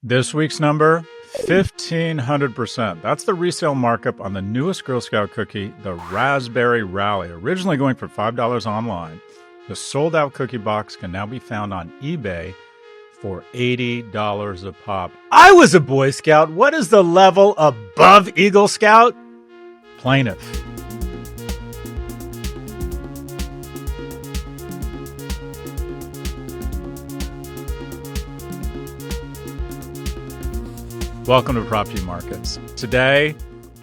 This week's number, 1,500%. That's the resale markup on the newest Girl Scout cookie, the Raspberry Rally. Originally going for $5 online, the sold-out cookie box can now be found on eBay for $80 a pop. I was a Boy Scout. What is the level above Eagle Scout? Plaintiff. Welcome to Prof G Markets. Today,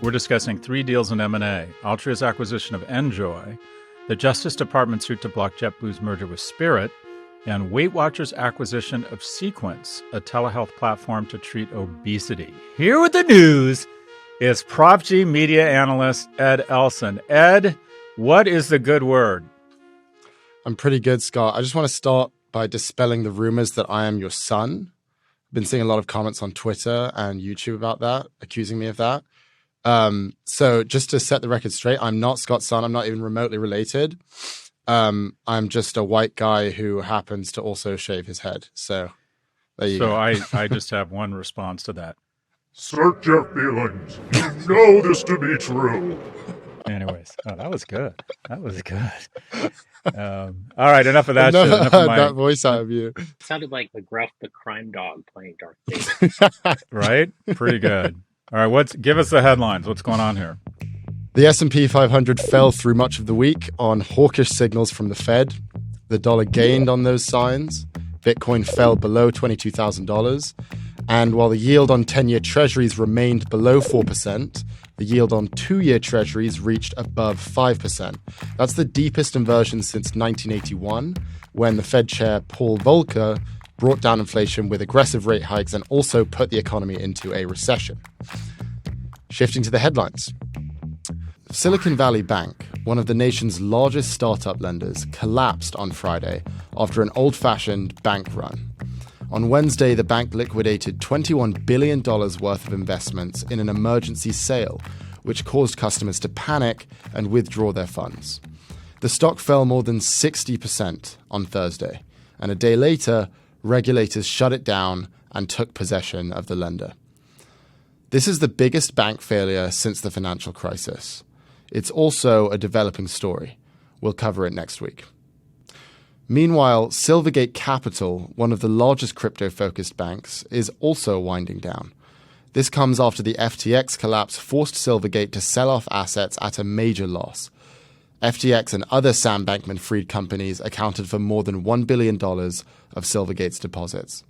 we're discussing three deals in M&A: Altria's acquisition of NJOY, the Justice Department suit to block JetBlue's merger with Spirit, and WeightWatchers' acquisition of Sequence, a telehealth platform to treat obesity. Here with the news is Prof G media analyst Ed Elson. Ed, what is the good word? I'm pretty good, Scott. I just want to start by dispelling the rumors that I am your son. Been seeing a lot of comments on Twitter and YouTube about that, accusing me of that. So just to set the record straight, I'm not Scott's son. I'm not even remotely related. I'm just a white guy who happens to also shave his head. So there you go. I just have one response to that. Search your feelings. You know this to be true. Anyways, that was good. That was good. All right, enough of that shit. Enough of that voice out of you. Sounded like McGruff the crime dog playing Darth Vader. Right? Pretty good. All right, give us the headlines. What's going on here? The S&P 500 fell through much of the week on hawkish signals from the Fed. The dollar gained on those signs. Bitcoin fell below $22,000. And while the yield on 10-year treasuries remained below 4%, the yield on 2-year treasuries reached above 5%. That's the deepest inversion since 1981, when the Fed chair Paul Volcker brought down inflation with aggressive rate hikes and also put the economy into a recession. Shifting to the headlines. Silicon Valley Bank, one of the nation's largest startup lenders, collapsed on Friday after an old-fashioned bank run. On Wednesday, the bank liquidated $21 billion worth of investments in an emergency sale, which caused customers to panic and withdraw their funds. The stock fell more than 60% on Thursday, and a day later, regulators shut it down and took possession of the lender. This is the biggest bank failure since the financial crisis. It's also a developing story. We'll cover it next week. Meanwhile, Silvergate Capital, one of the largest crypto-focused banks, is also winding down. This comes after the FTX collapse forced Silvergate to sell off assets at a major loss. FTX and other Sam Bankman-Fried companies accounted for more than $1 billion of Silvergate's deposits.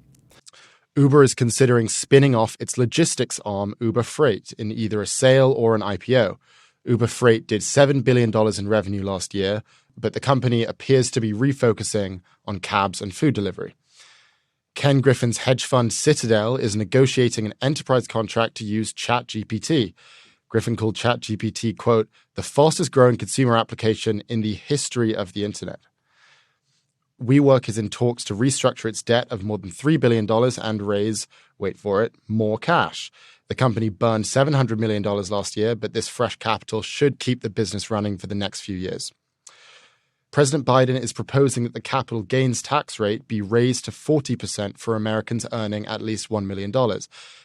Uber is considering spinning off its logistics arm, Uber Freight, in either a sale or an IPO. Uber Freight did $7 billion in revenue last year, but the company appears to be refocusing on cabs and food delivery. Ken Griffin's hedge fund Citadel is negotiating an enterprise contract to use ChatGPT. Griffin called ChatGPT, quote, the fastest growing consumer application in the history of the internet. WeWork is in talks to restructure its debt of more than $3 billion and raise, wait for it, more cash. The company burned $700 million last year, but this fresh capital should keep the business running for the next few years. President Biden is proposing that the capital gains tax rate be raised to 40% for Americans earning at least $1 million.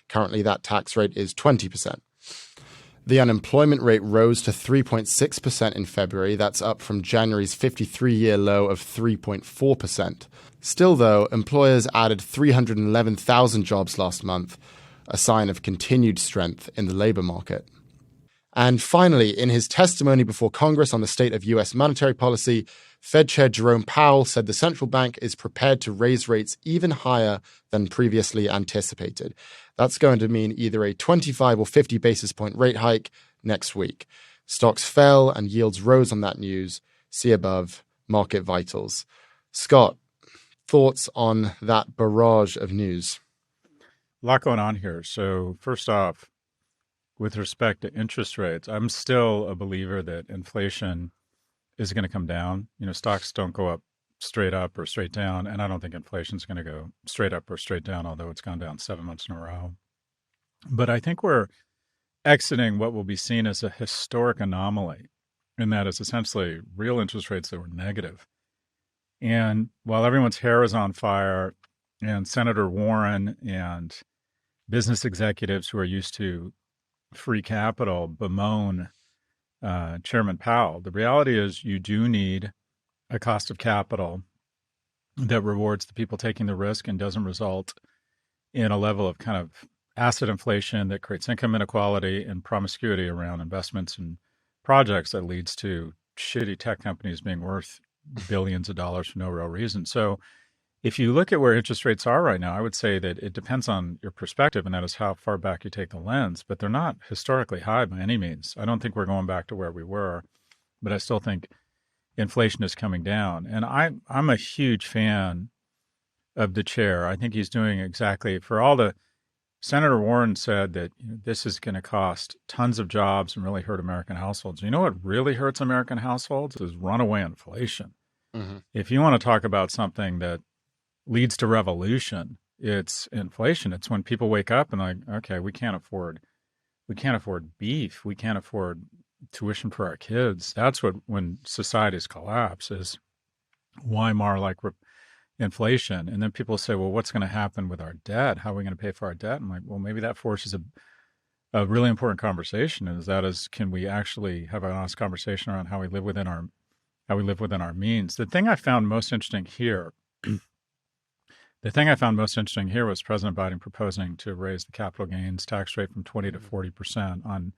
Currently, that tax rate is 20%. The unemployment rate rose to 3.6% in February. That's up from January's 53-year low of 3.4%. Still, though, employers added 311,000 jobs last month, a sign of continued strength in the labor market. And finally, in his testimony before Congress on the state of U.S. monetary policy, Fed Chair Jerome Powell said the central bank is prepared to raise rates even higher than previously anticipated. That's going to mean either a 25 or 50 basis point rate hike next week. Stocks fell and yields rose on that news. See above, Market Vitals. Scott, thoughts on that barrage of news? A lot going on here. So first off, with respect to interest rates, I'm still a believer that inflation is going to come down. You know, stocks don't go up straight up or straight down, and I don't think inflation is going to go straight up or straight down, although it's gone down 7 months in a row. But I think we're exiting what will be seen as a historic anomaly, and that is essentially real interest rates that were negative. And while everyone's hair is on fire, and Senator Warren and business executives who are used to free capital bemoan Chairman Powell. The reality is you do need a cost of capital that rewards the people taking the risk and doesn't result in a level of kind of asset inflation that creates income inequality and promiscuity around investments and projects that leads to shitty tech companies being worth billions of dollars for no real reason. So if you look at where interest rates are right now, I would say that it depends on your perspective, and that is how far back you take the lens, but they're not historically high by any means. I don't think we're going back to where we were, but I still think inflation is coming down. And I'm a huge fan of the chair. I think he's doing exactly for all the Senator Warren said that this is going to cost tons of jobs and really hurt American households. You know what really hurts American households is runaway inflation. Mm-hmm. If you want to talk about something that leads to revolution, it's inflation. It's when people wake up and like, okay, we can't afford beef, we can't afford tuition for our kids. That's when societies collapse is Weimar like inflation. And then people say, well, what's going to happen with our debt? How are we going to pay for our debt? I'm like, well, maybe that forces a really important conversation. Can we actually have an honest conversation around how we live within our means? The thing I found most interesting here was President Biden proposing to raise the capital gains tax rate from 20 to 40% on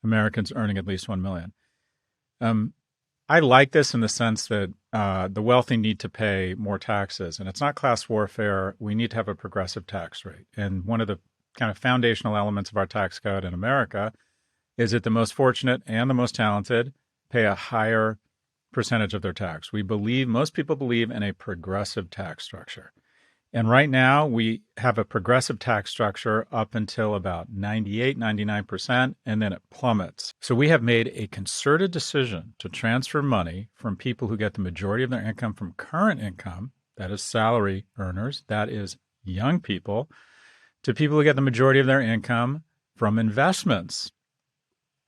Americans earning at least $1 million. I like this in the sense that the wealthy need to pay more taxes, and it's not class warfare. We need to have a progressive tax rate. And one of the kind of foundational elements of our tax code in America is that the most fortunate and the most talented pay a higher percentage of their tax. Most people believe in a progressive tax structure. And right now we have a progressive tax structure up until about 98, 99%, and then it plummets. So we have made a concerted decision to transfer money from people who get the majority of their income from current income, that is salary earners, that is young people, to people who get the majority of their income from investments,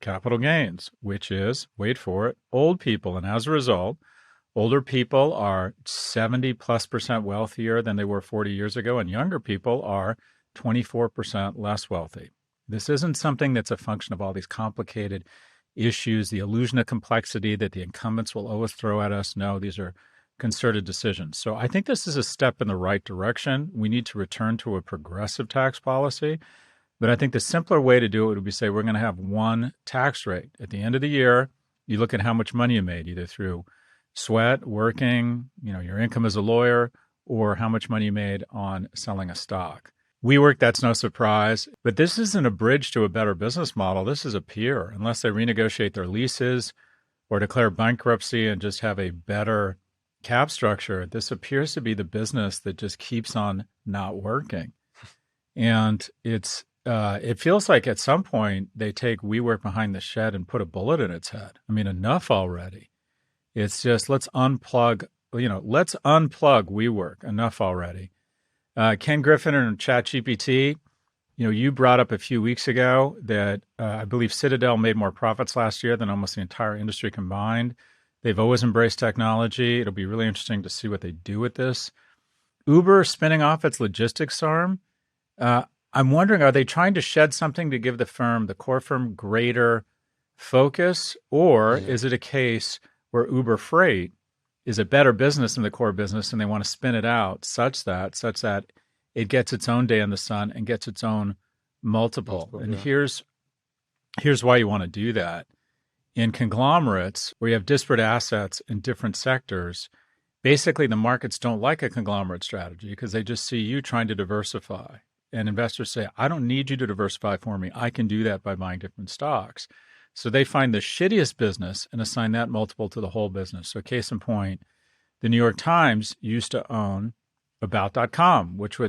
capital gains, which is, wait for it, old people. And as a result, older people are 70+% wealthier than they were 40 years ago, and younger people are 24% less wealthy. This isn't something that's a function of all these complicated issues, the illusion of complexity that the incumbents will always throw at us. No, these are concerted decisions. So I think this is a step in the right direction. We need to return to a progressive tax policy. But I think the simpler way to do it would be say we're going to have one tax rate. At the end of the year, you look at how much money you made, either through sweat, working, your income as a lawyer, or how much money you made on selling a stock. WeWork, that's no surprise, but this isn't a bridge to a better business model. This is a pier. Unless they renegotiate their leases or declare bankruptcy and just have a better cap structure, this appears to be the business that just keeps on not working. And it feels like at some point they take WeWork behind the shed and put a bullet in its head. I mean, enough already. It's just let's unplug WeWork. Enough already. Ken Griffin and ChatGPT, you brought up a few weeks ago that I believe Citadel made more profits last year than almost the entire industry combined. They've always embraced technology. It'll be really interesting to see what they do with this. Uber spinning off its logistics arm. I'm wondering, are they trying to shed something to give the core firm, greater focus? Or is it a case where Uber Freight is a better business than the core business and they want to spin it out such that it gets its own day in the sun and gets its own multiple. And here's why you want to do that. In conglomerates, where you have disparate assets in different sectors, basically the markets don't like a conglomerate strategy because they just see you trying to diversify. And investors say, I don't need you to diversify for me. I can do that by buying different stocks. So they find the shittiest business and assign that multiple to the whole business. So case in point, the New York Times used to own About.com, which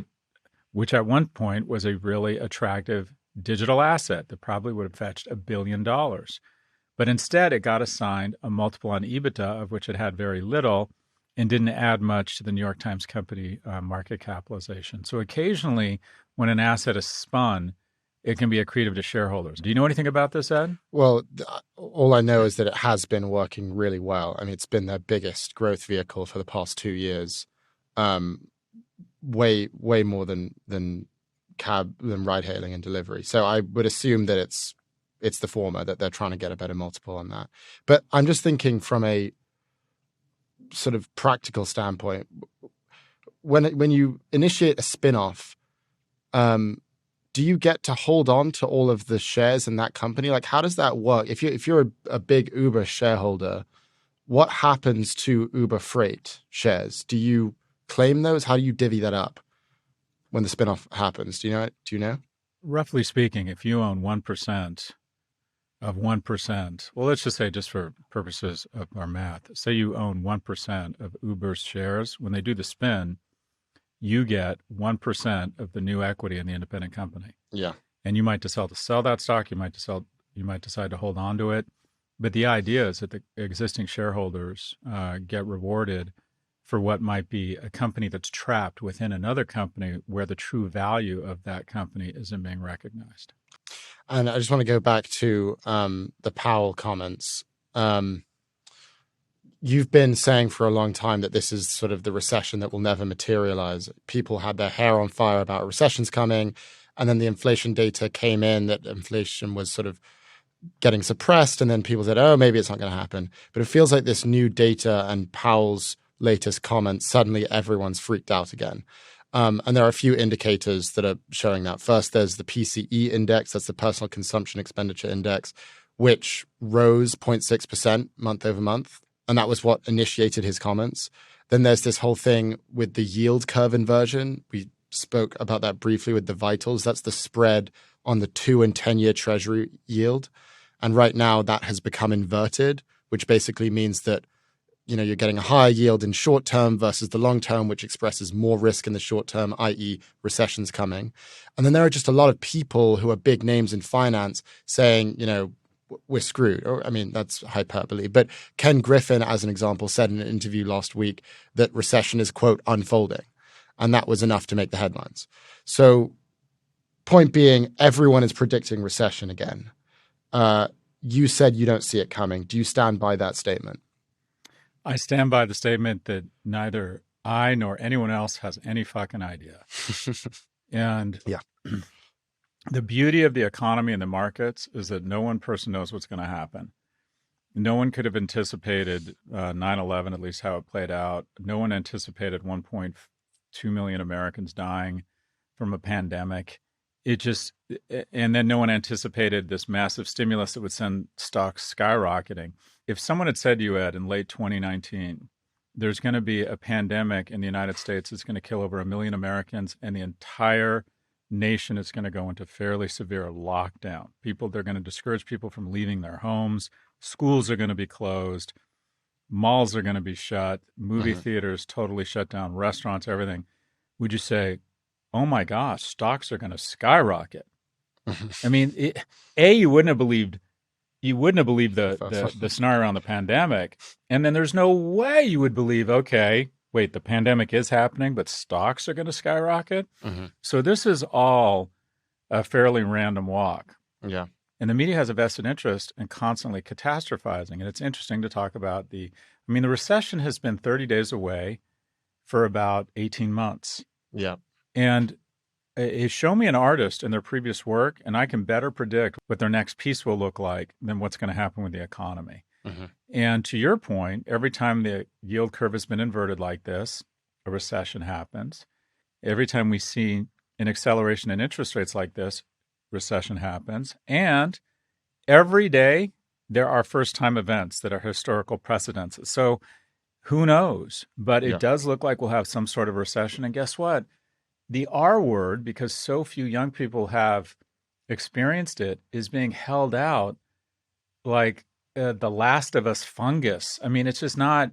at one point was a really attractive digital asset that probably would have fetched $1 billion. But instead, it got assigned a multiple on EBITDA, of which it had very little, and didn't add much to the New York Times company market capitalization. So occasionally, when an asset is spun, it can be accretive to shareholders. Do you know anything about this, Ed? Well, all I know is that it has been working really well. I mean, it's been their biggest growth vehicle for the past 2 years, way more than cab than ride hailing and delivery. So I would assume that it's the former, that they're trying to get a better multiple on that. But I'm just thinking from a sort of practical standpoint, when you initiate a spin-off, do you get to hold on to all of the shares in that company? Like, how does that work? If you're a big Uber shareholder, what happens to Uber Freight shares? Do you claim those? How do you divvy that up when the spin-off happens? Do you know? Roughly speaking, if you own 1% of 1%, well, let's just say, just for purposes of our math, say you own 1% of Uber's shares. When they do the spin, you get 1% of the new equity in the independent company. Yeah. And you might decide to sell that stock. You might decide to hold on to it. But the idea is that the existing shareholders get rewarded for what might be a company that's trapped within another company where the true value of that company isn't being recognized. And I just want to go back to the Powell comments. You've been saying for a long time that this is sort of the recession that will never materialize. People had their hair on fire about recessions coming, and then the inflation data came in that inflation was sort of getting suppressed, and then people said, oh, maybe it's not going to happen. But it feels like this new data and Powell's latest comments, suddenly everyone's freaked out again. And there are a few indicators that are showing that. First, there's the PCE index, that's the Personal Consumption Expenditure Index, which rose 0.6% month over month. And that was what initiated his comments. Then there's this whole thing with the yield curve inversion. We spoke about that briefly with the vitals. That's the spread on the 2- and 10-year Treasury yield. And right now that has become inverted, which basically means that you're getting a higher yield in short term versus the long term, which expresses more risk in the short term, i.e. recession's coming. And then there are just a lot of people who are big names in finance saying, we're screwed. Or, I mean, that's hyperbole. But Ken Griffin, as an example, said in an interview last week that recession is, quote, unfolding. And that was enough to make the headlines. So point being, everyone is predicting recession again. You said you don't see it coming. Do you stand by that statement? I stand by the statement that neither I nor anyone else has any fucking idea. And yeah. The beauty of the economy and the markets is that no one person knows what's going to happen. No one could have anticipated 9/11, at least how it played out. No one anticipated 1.2 million Americans dying from a pandemic. And then no one anticipated this massive stimulus that would send stocks skyrocketing. If someone had said to you, Ed, in late 2019, there's going to be a pandemic in the United States that's going to kill over 1 million Americans and the entire nation is going to go into fairly severe lockdown. They're going to discourage people from leaving their homes. Schools are going to be closed. Malls are going to be shut. Movie theaters totally shut down. Restaurants, everything. Would you say, oh my gosh, stocks are going to skyrocket? I mean, you wouldn't have believed the scenario around the pandemic. And then there's no way you would believe, okay, wait, the pandemic is happening, but stocks are going to skyrocket? So this is all a fairly random walk. Yeah. And the media has a vested interest in constantly catastrophizing. And it's interesting to talk about the recession has been 30 days away for about 18 months. Yeah. And show me an artist in their previous work, and I can better predict what their next piece will look like than what's going to happen with the economy. And to your point, every time the yield curve has been inverted like this, a recession happens. Every time we see an acceleration in interest rates like this, recession happens. And every day there are first-time events that are historical precedents. So who knows? But it does look like we'll have some sort of recession. And guess what? The R word, because so few young people have experienced it, is being held out like the Last of Us fungus. I mean, it's just not.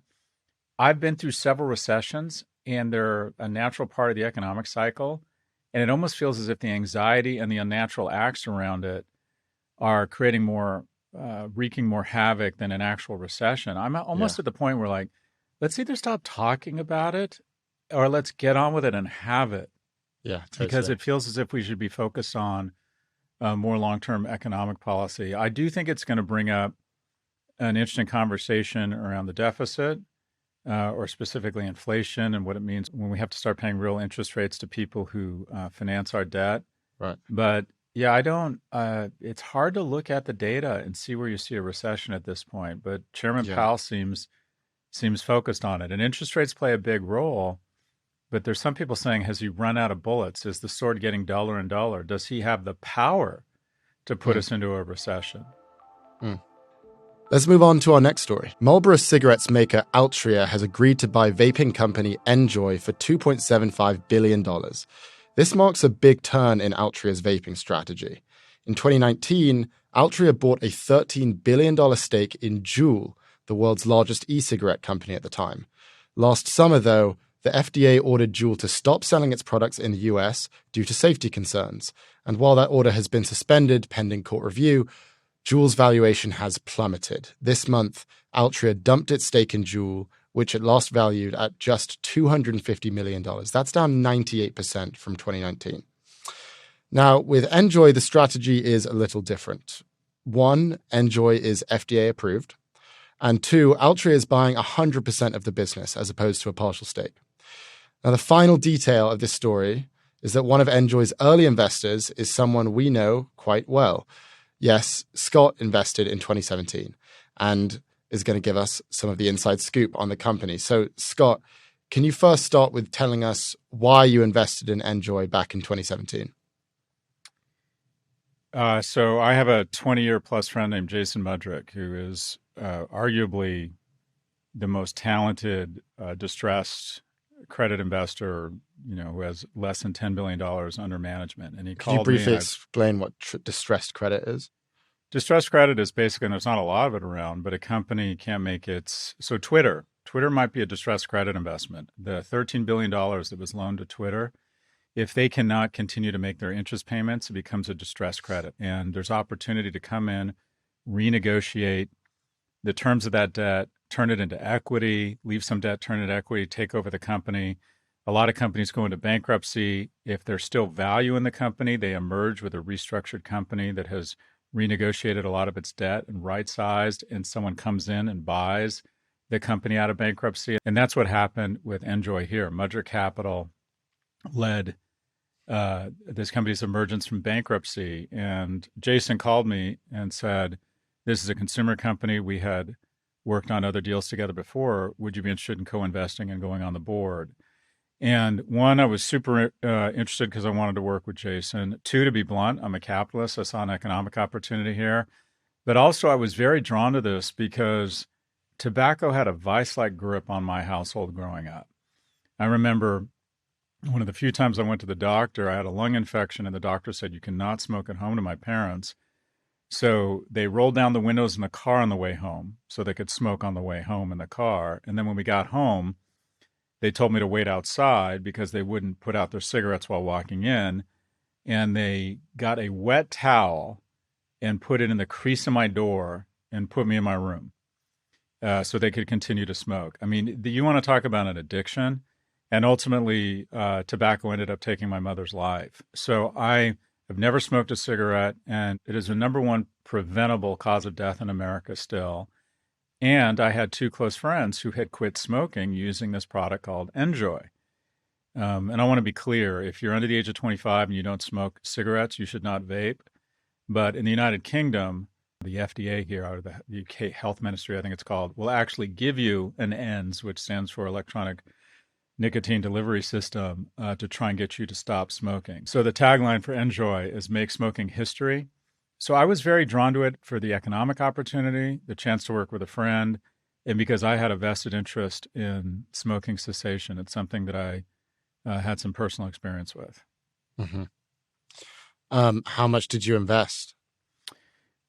I've been through several recessions, and they're a natural part of the economic cycle. And it almost feels as if the anxiety and the unnatural acts around it are creating wreaking more havoc than an actual recession. I'm almost at the point where, like, let's either stop talking about it or let's get on with it and have it. Yeah, totally. Because it feels as if we should be focused on more long-term economic policy. I do think it's going to bring up an interesting conversation around the deficit, or specifically inflation and what it means when we have to start paying real interest rates to people who finance our debt. Right. But yeah, I don't, it's hard to look at the data and see where you see a recession at this point. But Chairman Yeah. Powell seems focused on it. And interest rates play a big role. But there's some people saying, has he run out of bullets? Is the sword getting duller and duller? Does he have the power to put Hmm. us into a recession? Hmm. Let's move on to our next story. Marlboro cigarettes maker Altria has agreed to buy vaping company NJOY for $2.75 billion. This marks a big turn in Altria's vaping strategy. In 2019, Altria bought a $13 billion stake in JUUL, the world's largest e-cigarette company at the time. Last summer, though, the FDA ordered JUUL to stop selling its products in the US due to safety concerns. And while that order has been suspended pending court review, JUUL's valuation has plummeted. This month, Altria dumped its stake in JUUL, which it last valued at just $250 million. That's down 98% from 2019. Now, with NJOY, the strategy is a little different. One, NJOY is FDA approved. And two, Altria is buying 100% of the business as opposed to a partial stake. Now, the final detail of this story is that one of NJOY's early investors is someone we know quite well. Yes, Scott invested in 2017 and is going to give us some of the inside scoop on the company. So, Scott, can you first start with telling us why you invested in NJOY back in 2017? So I have a 20-year plus friend named Jason Mudrick, who is arguably the most talented distressed credit investor, who has less than $10 billion under management. And he Could you called me. briefly explain what distressed credit is? Distressed credit is basically, and there's not a lot of it around, but a company can't make its. So Twitter might be a distressed credit investment. The $13 billion that was loaned to Twitter, if they cannot continue to make their interest payments, it becomes a distressed credit. And there's opportunity to come in, renegotiate the terms of that debt, turn it into equity, leave some debt, turn it into equity, take over the company. A lot of companies go into bankruptcy. If there's still value in the company, they emerge with a restructured company that has renegotiated a lot of its debt and right-sized, and someone comes in and buys the company out of bankruptcy. And that's what happened with NJOY here. Mudrick Capital led this company's emergence from bankruptcy. And Jason called me and said, this is a consumer company. We had worked on other deals together before. Would you be interested in co-investing and going on the board? And one, I was super interested because I wanted to work with Jason. Two, to be blunt, I'm a capitalist. I saw an economic opportunity here. But also I was very drawn to this because tobacco had a vice-like grip on my household growing up. I remember one of the few times I went to the doctor, I had a lung infection, and the doctor said, you cannot smoke at home, to my parents. So they rolled down the windows in the car on the way home so they could smoke on the way home in the car. And then when we got home, they told me to wait outside because they wouldn't put out their cigarettes while walking in. And they got a wet towel and put it in the crease of my door and put me in my room so they could continue to smoke. I mean, you want to talk about an addiction? And ultimately, tobacco ended up taking my mother's life. So I have never smoked a cigarette, and it is the number one preventable cause of death in America still. And I had two close friends who had quit smoking using this product called NJOY. And I want to be clear, if you're under the age of 25 and you don't smoke cigarettes, you should not vape. But in the United Kingdom, the FDA here, or the UK Health Ministry, I think it's called, will actually give you an ENDS, which stands for electronic nicotine delivery system, to try and get you to stop smoking. So the tagline for NJOY is make smoking history. So I was very drawn to it for the economic opportunity, the chance to work with a friend, and because I had a vested interest in smoking cessation. It's something that I had some personal experience with. Mm-hmm. How much did you invest?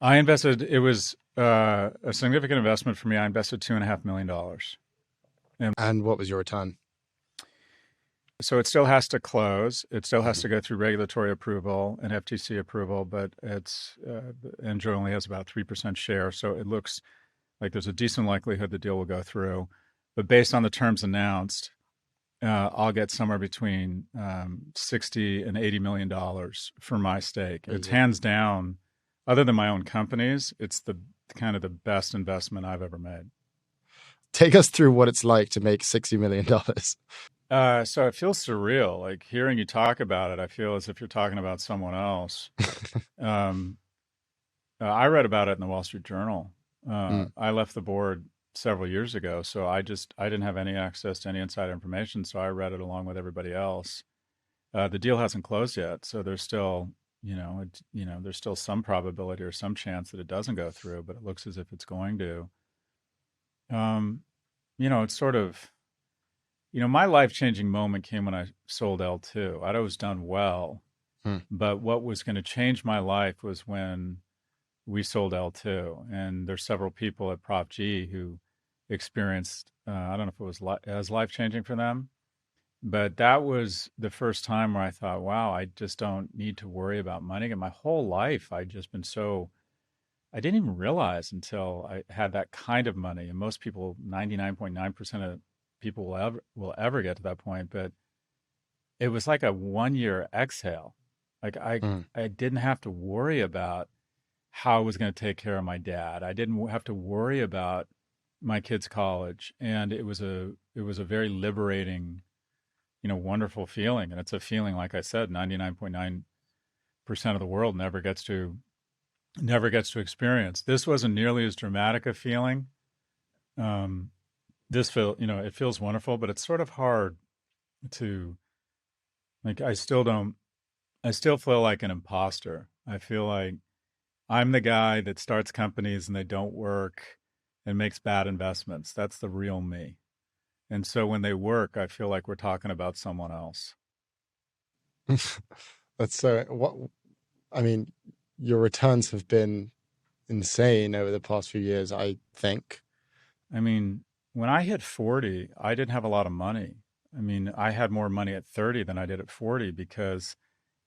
I invested, it was a significant investment for me. I invested $2.5 million. And what was your return? So it still has to close. It still has to go through regulatory approval and FTC approval, but it's NJOY only has about 3% share. So it looks like there's a decent likelihood the deal will go through. But based on the terms announced, I'll get somewhere between $60 and $80 million for my stake. It's hands down, other than my own companies, it's the kind of the best investment I've ever made. Take us through what it's like to make $60 million. So it feels surreal. Like hearing you talk about it, I feel as if you're talking about someone else. Um, I read about it in the Wall Street Journal. Mm, I left the board several years ago, so I didn't have any access to any inside information, so I read it along with everybody else. The deal hasn't closed yet, so there's still, there's still some probability or some chance that it doesn't go through, but it looks as if it's going to. Um, it's sort of, my life changing moment came when I sold L2. I'd always done well, mm, but what was going to change my life was when we sold L2. And there's several people at Prof G who experienced, I don't know if it was as life changing for them, but that was the first time where I thought, wow, I just don't need to worry about money. And my whole life, I'd just been so, I didn't even realize until I had that kind of money. And most people, 99.9% of people will ever get to that point. But it was like a 1 year exhale. Like mm. I didn't have to worry about how I was going to take care of my dad. I didn't have to worry about my kids' college. And it was a very liberating, wonderful feeling. And it's a feeling, like I said, 99.9% of the world never gets to experience. This wasn't nearly as dramatic a feeling. Um, it feels wonderful, but it's sort of hard to like. I still feel like an imposter. I feel like I'm the guy that starts companies and they don't work and makes bad investments. That's the real me. And so when they work, I feel like we're talking about someone else. That's so. What I mean, your returns have been insane over the past few years. I think. I mean, when I hit 40, I didn't have a lot of money. I mean, I had more money at 30 than I did at 40 because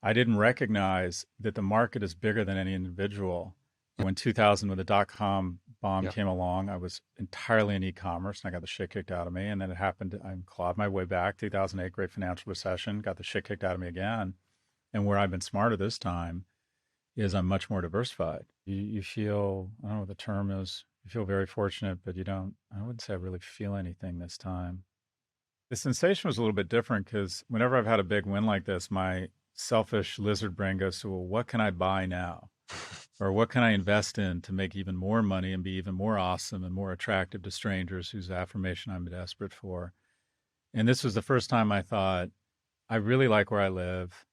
I didn't recognize that the market is bigger than any individual. When 2000, when the dot-com bomb Yeah. came along, I was entirely in e-commerce and I got the shit kicked out of me. And then it happened. I clawed my way back. 2008, great financial recession, got the shit kicked out of me again. And where I've been smarter this time is I'm much more diversified. You feel, I don't know what the term is, you feel very fortunate, but you don't, I wouldn't say I really feel anything this time. The sensation was a little bit different because whenever I've had a big win like this, my selfish lizard brain goes to, well, what can I buy now? Or what can I invest in to make even more money and be even more awesome and more attractive to strangers whose affirmation I'm desperate for? And this was the first time I thought, I really like where I live.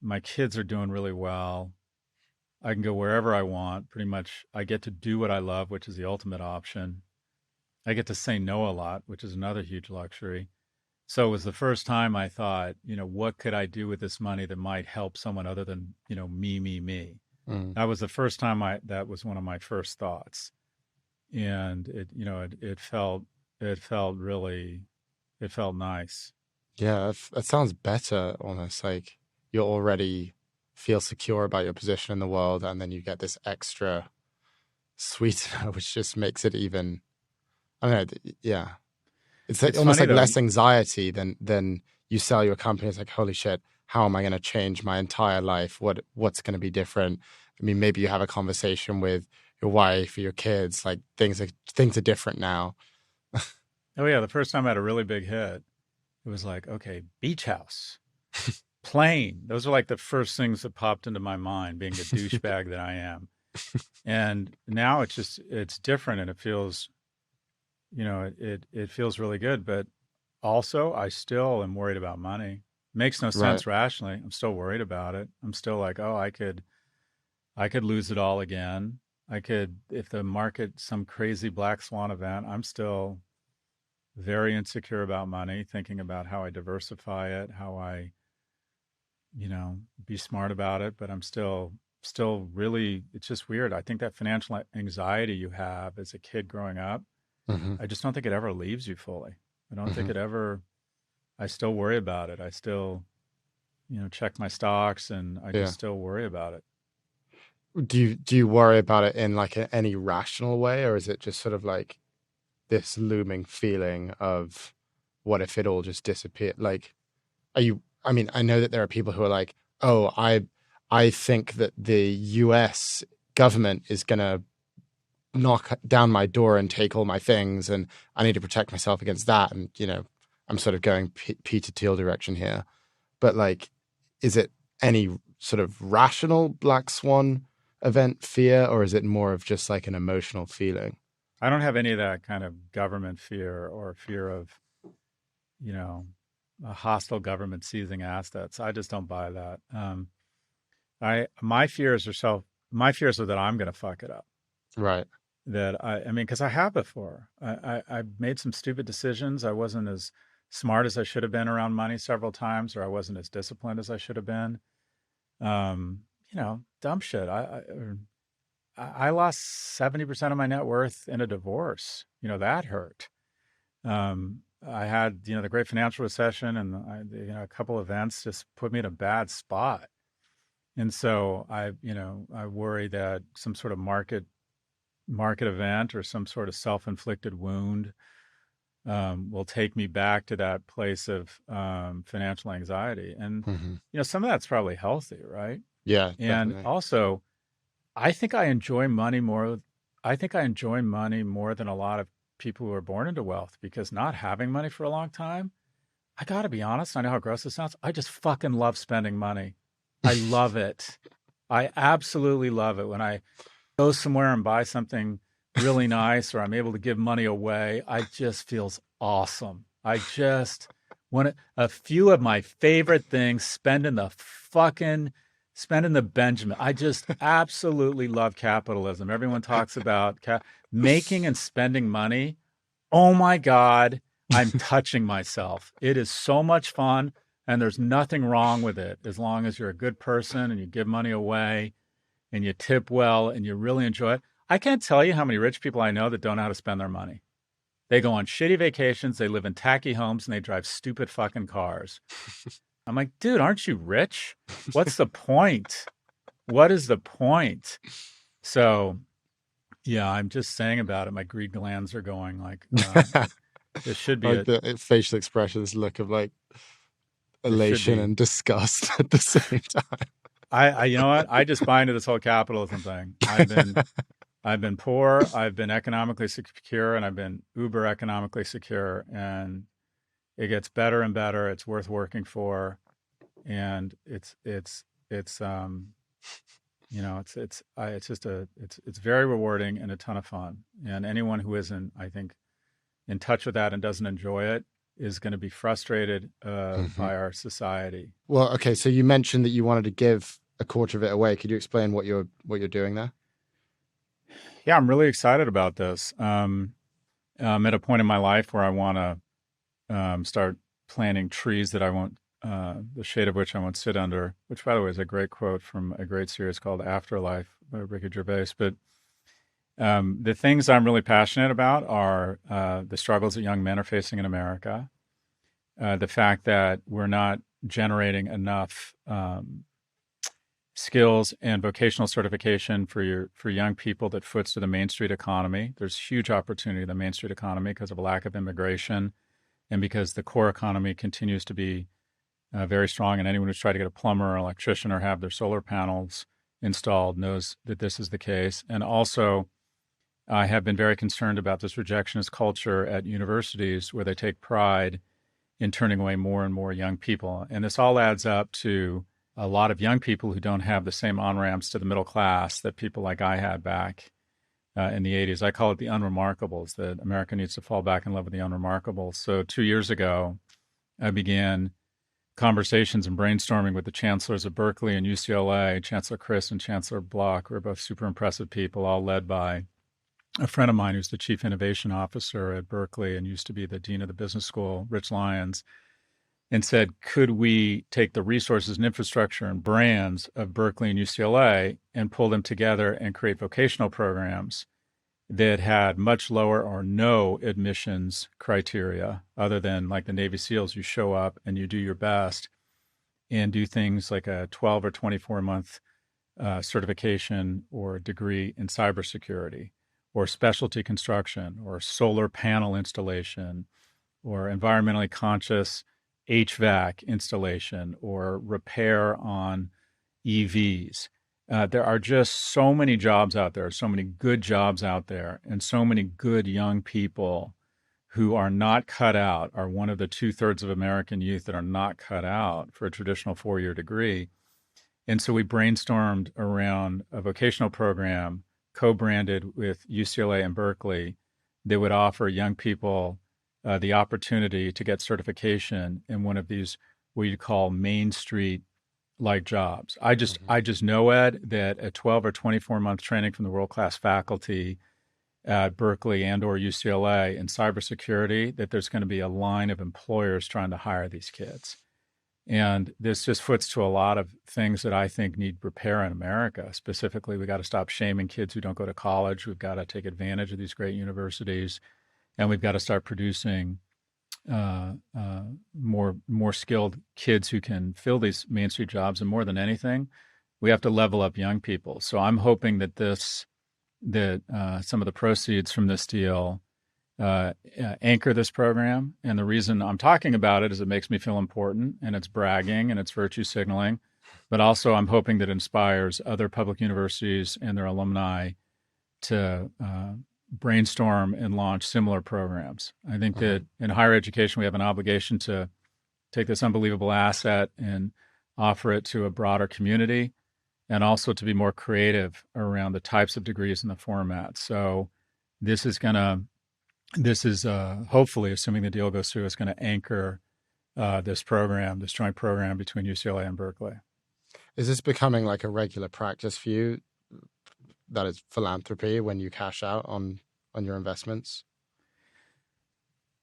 My kids are doing really well. I can go wherever I want. Pretty much, I get to do what I love, which is the ultimate option. I get to say no a lot, which is another huge luxury. So it was the first time I thought, what could I do with this money that might help someone other than, me, me, me. Mm. That was the first time that was one of my first thoughts. And it felt nice. Yeah, that sounds better. Almost like you already feel secure about your position in the world, and then you get this extra sweetener, which just makes it even. I don't know. Yeah, it's like, It's almost funny like though. less anxiety than you sell your company. It's like, holy shit, how am I going to change my entire life? What's going to be different? I mean, maybe you have a conversation with your wife or your kids. Like things are different now. Oh yeah, the first time I had a really big hit, it was like, okay, beach house, plane. Those are like the first things that popped into my mind, being the douchebag that I am. And now it's different and it feels, it feels really good. But also I still am worried about money. Makes no Right. sense rationally. I'm still worried about it. I'm still like, oh, I could lose it all again. I could, if the market, some crazy black swan event, I'm still very insecure about money, thinking about how I diversify it, how I, be smart about it. But I'm still really, it's just weird. I think that financial anxiety you have as a kid growing up, Hmm. I just don't think it ever leaves you fully. I don't think Hmm. it ever, I still worry about it. I still, check my stocks and I just Yeah. still worry about it. Do you worry about it in like any rational way, or is it just sort of like this looming feeling of what if it all just disappeared? Like, are you? I mean, I know that there are people who are like, oh, I think that the U.S. government is gonna knock down my door and take all my things, and I need to protect myself against that. And I'm sort of going Peter Thiel direction here, but like, is it any sort of rational black swan event fear, or is it more of just like an emotional feeling? I don't have any of that kind of government fear or fear of, you know, a hostile government seizing assets. I just don't buy that. My fears my fears are that I'm going to fuck it up. Right. That I mean, because I have before. I made some stupid decisions. I wasn't as smart as I should have been around money several times, or I wasn't as disciplined as I should have been. Dumb shit. I lost 70% of my net worth in a divorce. That hurt. I had, the great financial recession, and a couple events just put me in a bad spot. And so I worry that some sort of market event or some sort of self-inflicted wound will take me back to that place of financial anxiety. And, some of that's probably healthy, right? Yeah. And definitely. also, I think I enjoy money more. I think I enjoy money more than a lot of people who are born into wealth, because not having money for a long time, I got to be honest, I know how gross this sounds. I just fucking love spending money. I love it. I absolutely love it. When I go somewhere and buy something really nice, or I'm able to give money away, I just feels awesome. I just want a few of my favorite things, spending the Benjamin. I just absolutely love capitalism. Everyone talks about making and spending money. Oh my God, I'm touching myself. It is so much fun, and there's nothing wrong with it as long as you're a good person and you give money away and you tip well and you really enjoy it. I can't tell you how many rich people I know that don't know how to spend their money. They go on shitty vacations, they live in tacky homes, and they drive stupid fucking cars. I'm like, dude, aren't you rich? What's the point? What is the point? So, yeah, I'm just saying about it. My greed glands are going like, this should be like the facial expression, this look of like elation and disgust at the same time. You know what? I just buy into this whole capitalism thing. I've been poor, I've been economically secure, and I've been uber economically secure, and it gets better and better. It's worth working for, and it's very rewarding and a ton of fun. And anyone who isn't, I think, in touch with that and doesn't enjoy it is going to be frustrated by our society. Well, okay. So you mentioned that you wanted to give a quarter of it away. Could you explain what you're doing there? Yeah, I'm really excited about this. I'm at a point in my life where I want to start planting trees that I want, the shade of which I won't sit under, which, by the way, is a great quote from a great series called Afterlife by Ricky Gervais. But the things I'm really passionate about are the struggles that young men are facing in America, the fact that we're not generating enough skills and vocational certification for young people that foots to the Main Street economy. There's huge opportunity in the Main Street economy because of a lack of immigration, and because the core economy continues to be very strong. And anyone who's tried to get a plumber or electrician or have their solar panels installed knows that this is the case. And also, I have been very concerned about this rejectionist culture at universities, where they take pride in turning away more and more young people. And this all adds up to a lot of young people who don't have the same on-ramps to the middle class that people like I had back in the 80s. I call it the unremarkables, that America needs to fall back in love with the unremarkables. So 2 years ago, I began conversations and brainstorming with the chancellors of Berkeley and UCLA, Chancellor Chris and Chancellor Block, who are both super impressive people, all led by a friend of mine who's the chief innovation officer at Berkeley and used to be the dean of the business school, Rich Lyons, and said, could we take the resources and infrastructure and brands of Berkeley and UCLA and pull them together and create vocational programs that had much lower or no admissions criteria, other than like the Navy SEALs, you show up and you do your best and do things like a 12 or 24-month certification or degree in cybersecurity, or specialty construction, or solar panel installation, or environmentally conscious HVAC installation, or repair on EVs. There are just so many jobs out there, so many good jobs out there, and so many good young people who are not cut out, are one of the 2/3 of American youth that are not cut out for a traditional 4-year degree. And so we brainstormed around a vocational program co-branded with UCLA and Berkeley that would offer young people the opportunity to get certification in one of these what you call Main Street like jobs. I just know, Ed, that a 12 or 24 month training from the world-class faculty at Berkeley and or UCLA in cybersecurity, that there's going to be a line of employers trying to hire these kids. And this just foots to a lot of things that I think need repair in America. Specifically, we got to stop shaming kids who don't go to college. We've got to take advantage of these great universities, and we've got to start producing more skilled kids who can fill these Main Street jobs. And more than anything, we have to level up young people. So I'm hoping that some of the proceeds from this deal anchor this program. And the reason I'm talking about it is it makes me feel important, and it's bragging and it's virtue signaling. But also I'm hoping that it inspires other public universities and their alumni to brainstorm and launch similar programs. I think that in higher education, we have an obligation to take this unbelievable asset and offer it to a broader community, and also to be more creative around the types of degrees and the format. So this is hopefully, assuming the deal goes through, is going to anchor this joint program between UCLA and Berkeley. Is this becoming like a regular practice for you? That is philanthropy when you cash out on your investments?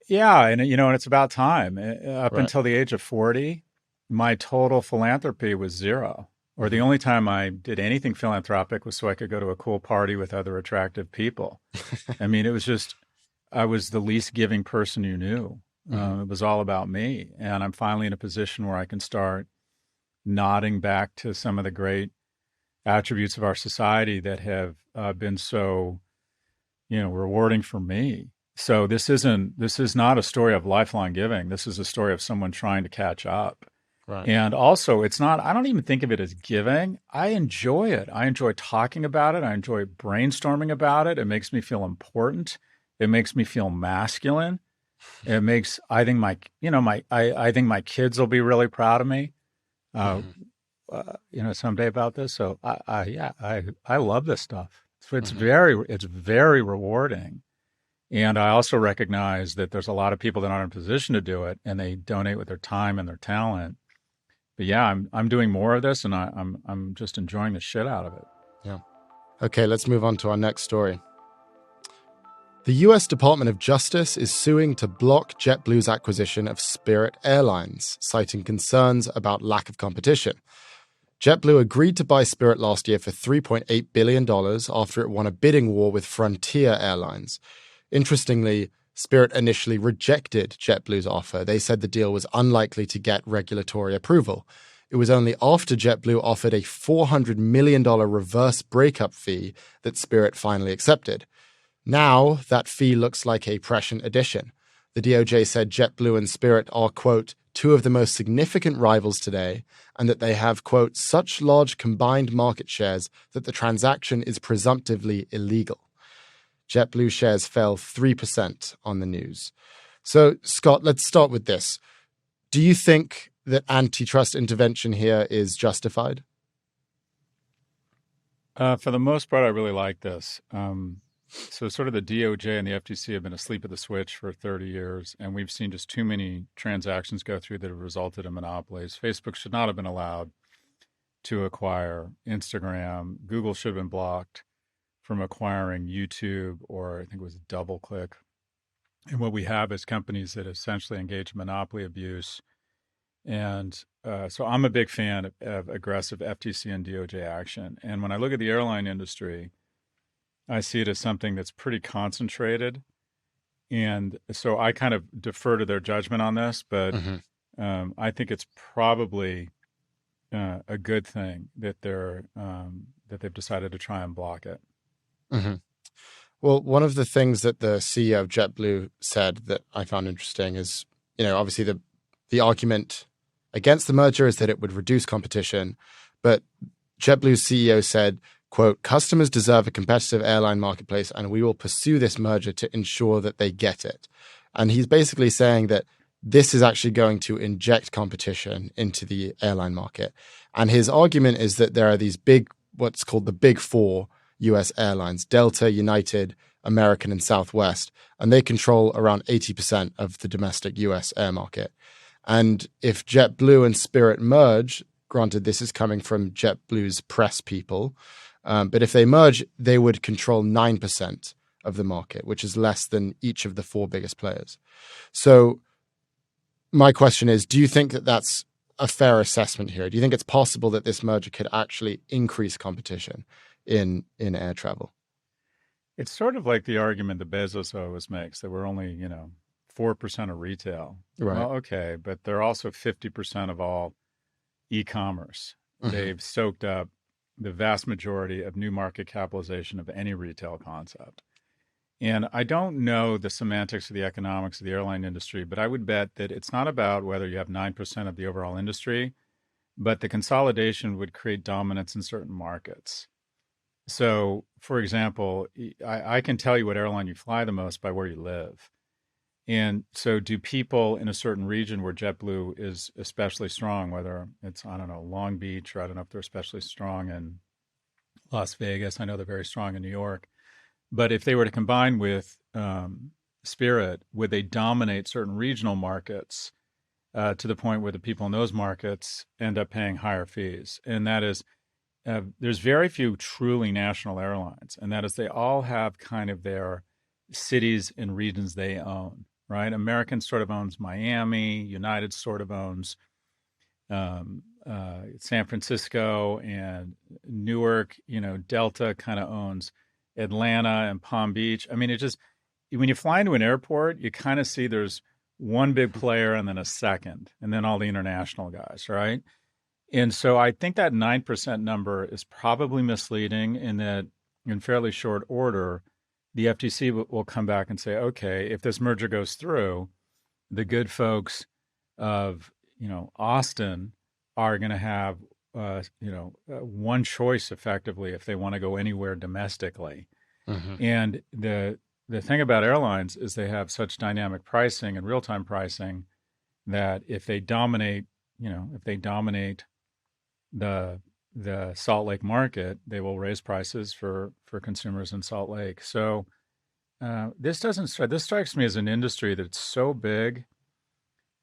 Yeah, and it's about time. Up Right. until the age of 40, my total philanthropy was zero. Or the only time I did anything philanthropic was so I could go to a cool party with other attractive people. I mean, it was just, I was the least giving person you knew. It was all about me. And I'm finally in a position where I can start nodding back to some of the great attributes of our society that have been so, rewarding for me. So this is not a story of lifelong giving. This is a story of someone trying to catch up. Right. And also, I don't even think of it as giving. I enjoy it. I enjoy talking about it. I enjoy brainstorming about it. It makes me feel important. It makes me feel masculine. I think my kids will be really proud of me, someday about this. So I love this stuff. It's very rewarding. And I also recognize that there's a lot of people that aren't in a position to do it, and they donate with their time and their talent. But yeah, I'm doing more of this, and I'm just enjoying the shit out of it. Yeah. Okay, let's move on to our next story. The US Department of Justice is suing to block JetBlue's acquisition of Spirit Airlines, citing concerns about lack of competition. JetBlue agreed to buy Spirit last year for $3.8 billion after it won a bidding war with Frontier Airlines. Interestingly, Spirit initially rejected JetBlue's offer. They said the deal was unlikely to get regulatory approval. It was only after JetBlue offered a $400 million reverse breakup fee that Spirit finally accepted. Now, that fee looks like a prescient addition. The DOJ said JetBlue and Spirit are, quote, two of the most significant rivals today, and that they have, quote, such large combined market shares that the transaction is presumptively illegal. JetBlue shares fell 3% on the news. So, Scott, let's start with this. Do you think that antitrust intervention here is justified? For the most part, I really like this. So sort of the DOJ and the FTC have been asleep at the switch for 30 years, and we've seen just too many transactions go through that have resulted in monopolies. Facebook should not have been allowed to acquire Instagram. Google should have been blocked from acquiring YouTube, or I think it was DoubleClick. And what we have is companies that essentially engage in monopoly abuse. And so I'm a big fan of aggressive FTC and DOJ action. And when I look at the airline industry, I see it as something that's pretty concentrated. And so I kind of defer to their judgment on this, but I think it's probably a good thing that they've decided to try and block it. Mm-hmm. Well, one of the things that the CEO of JetBlue said that I found interesting is, obviously the argument against the merger is that it would reduce competition, but JetBlue's CEO said, quote, customers deserve a competitive airline marketplace, and we will pursue this merger to ensure that they get it. And he's basically saying that this is actually going to inject competition into the airline market. And his argument is that there are these big, what's called the big four US airlines, Delta, United, American, and Southwest, and they control around 80% of the domestic US air market. And if JetBlue and Spirit merge, granted, this is coming from JetBlue's press people, but if they merge, they would control 9% of the market, which is less than each of the four biggest players. So my question is, do you think that that's a fair assessment here? Do you think it's possible that this merger could actually increase competition in air travel? It's sort of like the argument that Bezos always makes that we're only, 4% of retail. Right. Well, okay, but they're also 50% of all e-commerce. Mm-hmm. They've soaked up the vast majority of new market capitalization of any retail concept. And I don't know the semantics of the economics of the airline industry, but I would bet that it's not about whether you have 9% of the overall industry, but the consolidation would create dominance in certain markets. So, for example, I can tell you what airline you fly the most by where you live. And so do people in a certain region where JetBlue is especially strong, whether it's, I don't know, Long Beach, or I don't know if they're especially strong in Las Vegas. I know they're very strong in New York. But if they were to combine with Spirit, would they dominate certain regional markets to the point where the people in those markets end up paying higher fees? And that is, there's very few truly national airlines, and that is they all have kind of their cities and regions they own, right? American sort of owns Miami, United sort of owns San Francisco and Newark, Delta kind of owns Atlanta and Palm Beach. I mean, it just, when you fly into an airport, you kind of see there's one big player and then a second, and then all the international guys, right? And so I think that 9% number is probably misleading, in that in fairly short order, the FTC will come back and say, okay, if this merger goes through, the good folks of, Austin are going to have one choice effectively if they want to go anywhere domestically. Mm-hmm. And the thing about airlines is they have such dynamic pricing and real-time pricing that if they dominate, the Salt Lake market, they will raise prices for consumers in Salt Lake. So this strikes me as an industry that's so big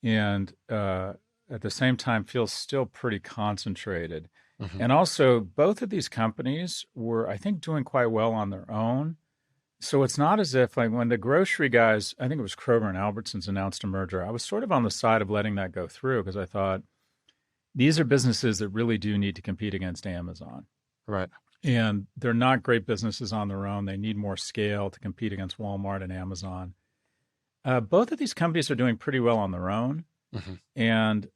and at the same time feels still pretty concentrated. Mm-hmm. And also, both of these companies were, I think, doing quite well on their own. So it's not as if, like, when the grocery guys, I think it was Kroger and Albertsons, announced a merger, I was sort of on the side of letting that go through, because I thought these are businesses that really do need to compete against Amazon. Right. And they're not great businesses on their own. They need more scale to compete against Walmart and Amazon. Both of these companies are doing pretty well on their own. Mm-hmm. And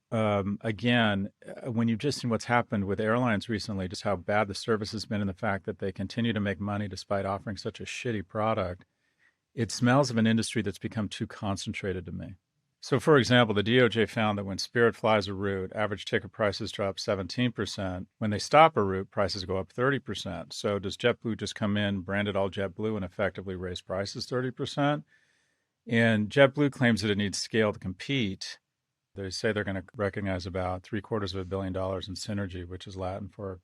again, when you've just seen what's happened with airlines recently, just how bad the service has been, and the fact that they continue to make money despite offering such a shitty product, it smells of an industry that's become too concentrated to me. So, for example, the DOJ found that when Spirit flies a route, average ticket prices drop 17%. When they stop a route, prices go up 30%. So does JetBlue just come in, brand it all JetBlue, and effectively raise prices 30%? And JetBlue claims that it needs scale to compete. They say they're going to recognize about $750 million in synergy, which is Latin for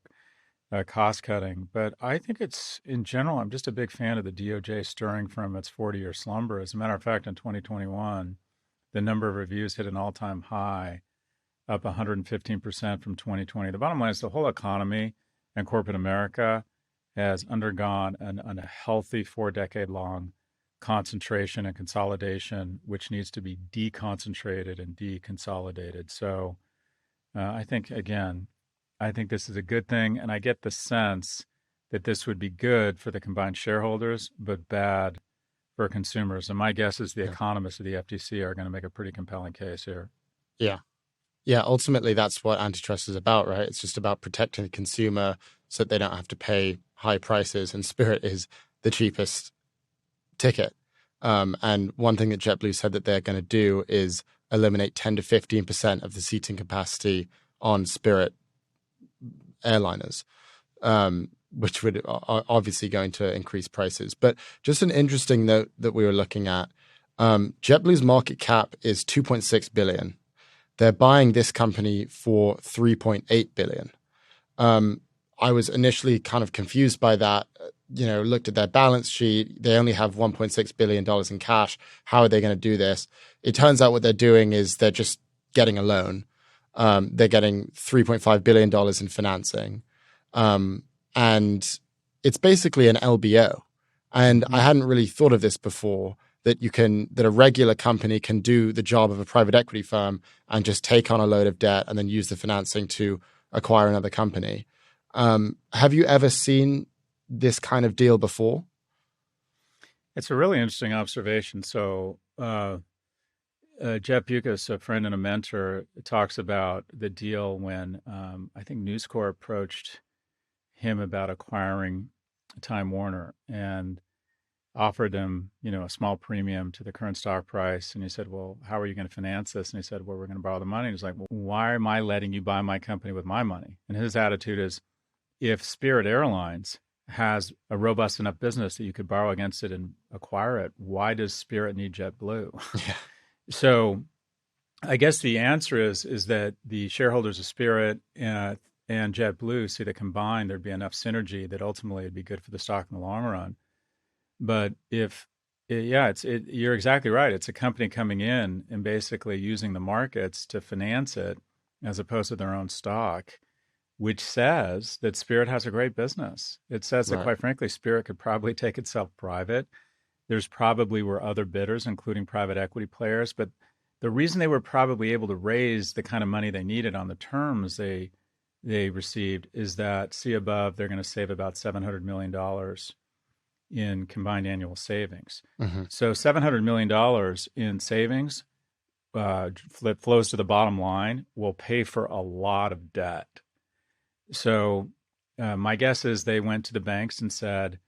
cost cutting. But I think it's, in general, I'm just a big fan of the DOJ stirring from its 40-year slumber. As a matter of fact, in 2021, the number of reviews hit an all-time high, up 115% from 2020. The bottom line is the whole economy and corporate America has undergone a healthy 4-decade-long concentration and consolidation, which needs to be deconcentrated and deconsolidated. So I think this is a good thing. And I get the sense that this would be good for the combined shareholders, but bad for consumers. And my guess is the economists of the FTC are going to make a pretty compelling case here. Yeah. Yeah. Ultimately, that's what antitrust is about, right? It's just about protecting the consumer so that they don't have to pay high prices. And Spirit is the cheapest ticket. And one thing that JetBlue said that they're going to do is eliminate 10 to 15% of the seating capacity on Spirit airliners, which would obviously going to increase prices. But just an interesting note that we were looking at, JetBlue's market cap is 2.6 billion. They're buying this company for 3.8 billion. I was initially kind of confused by that. Looked at their balance sheet. They only have $1.6 billion in cash. How are they going to do this? It turns out what they're doing is they're just getting a loan. They're getting $3.5 billion in financing. And it's basically an LBO. And I hadn't really thought of this before, that a regular company can do the job of a private equity firm and just take on a load of debt and then use the financing to acquire another company. Have you ever seen this kind of deal before? It's a really interesting observation. So, Jeff Bucas, a friend and a mentor, talks about the deal when I think News Corp approached him about acquiring Time Warner and offered him, a small premium to the current stock price. And he said, well, how are you going to finance this? And he said, well, we're going to borrow the money. And he's like, well, why am I letting you buy my company with my money? And his attitude is, if Spirit Airlines has a robust enough business that you could borrow against it and acquire it, why does Spirit need JetBlue? Yeah. So I guess the answer is that the shareholders of Spirit and JetBlue see that combined there'd be enough synergy that ultimately it'd be good for the stock in the long run. But you're exactly right. It's a company coming in and basically using the markets to finance it as opposed to their own stock, which says that Spirit has a great business. It says that, quite frankly, Spirit could probably take itself private. There's probably were other bidders, including private equity players. But the reason they were probably able to raise the kind of money they needed on the terms they received is that, see above, they're going to save about $700 million in combined annual savings. Mm-hmm. So $700 million in savings flows to the bottom line, will pay for a lot of debt. So my guess is they went to the banks and said,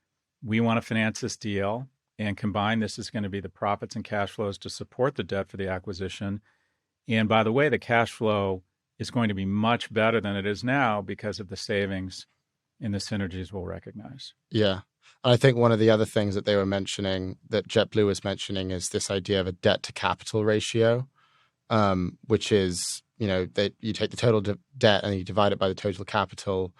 we want to finance this deal, and combine this is going to be the profits and cash flows to support the debt for the acquisition. And by the way, the cash flow is going to be much better than it is now because of the savings and the synergies we'll recognize. Yeah. And I think one of the other things that they were mentioning, that JetBlue was mentioning, is this idea of a debt to capital ratio, which is, that you take the total debt and you divide it by the total capital.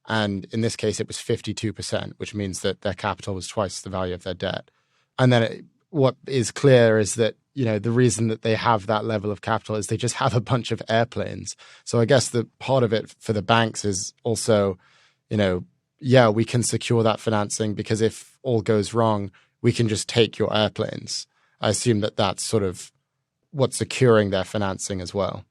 And in this case, it was 52%, which means that their capital was twice the value of their debt. And then what is clear is that, the reason that they have that level of capital is they just have a bunch of airplanes. So I guess the part of it for the banks is also, we can secure that financing because if all goes wrong, we can just take your airplanes. I assume that that's sort of what's securing their financing as well.